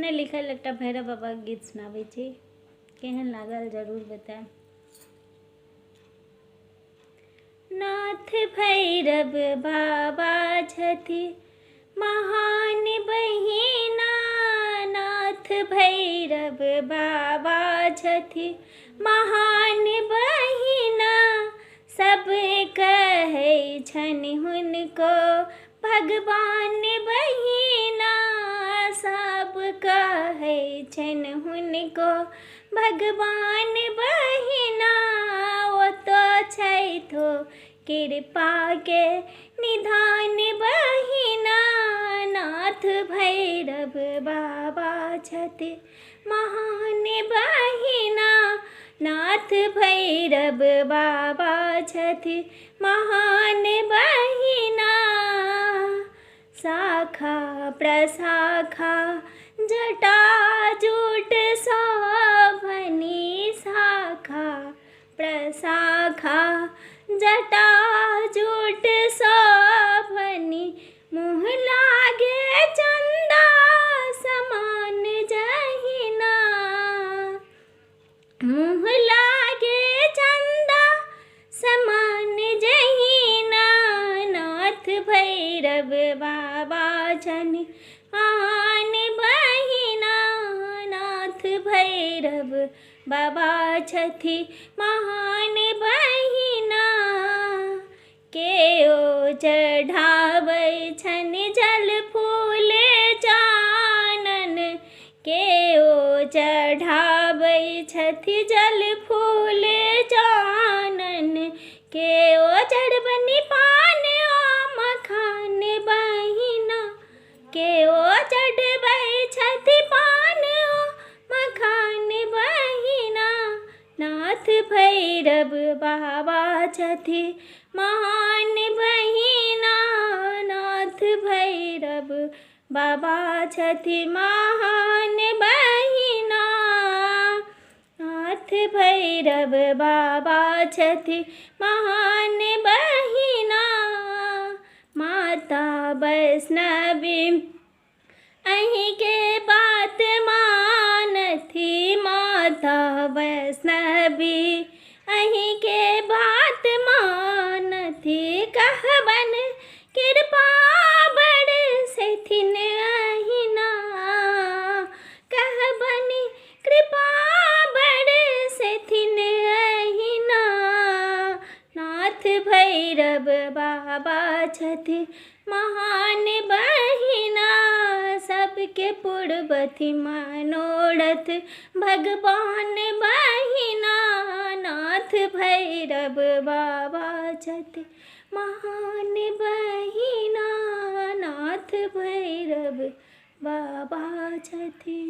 अपने लिखल एकटा भैरव बाबा के गीत सुनाबै छी, केहन लागल जरूर बताएब। नाथ भैरव बाबा छथि महान बहिना, नाथ भैरव बाबा छथि महान बहिना, सब कहै छनि हुनको भगवान बहिना, सब कहै छनि हुनको भगवान बहिना, ओ तो छैथो कृपा के निधान बहिना, नाथ भैरव बाबा छथि महान बहिना, नाथ भैरव बाबा छथि महान बहिना, शाखा प्रशाखा जटा जूट शोभनी, शाखा प्रशाखा जटा जूट शोभनी, मुँह लागे चंदा समान जहिना, मुँह लागे चंदा समान जहिना, नाथ भैरव बाबा छनि महान बहिना, नाथ भैरव बाबा छथि महान बहिना, केओ चढ़ाबै छनि जल फूल चानन, केओ चढ़ाबै छथि जल फूल चानन, केओ चढ़बनि पान आ मखान बहिना, केओ चढ़बै छथि पान आ मखान बहिना, नाथ भैरव बाबा छथि महान बहिना, नाथ भैरव बाबा छथि महान बहिना, नाथ भैरव बाबा छथि महान बहिना, माता वैष्णवी अहीं के बात मानथि, माता वैष्णवी अहीं के बात मानथि, कहबन कृपा बरसथिन अहिना, कहबन कृपा बरसथिन अहिना, नाथ भैरव बाबा छथि महान बहिना, सबके पुरबथि मनोरथ भगवान बहिना, नाथ भैरव बाबा छथि महान बहिना, नाथ भैरव बाबा छथि।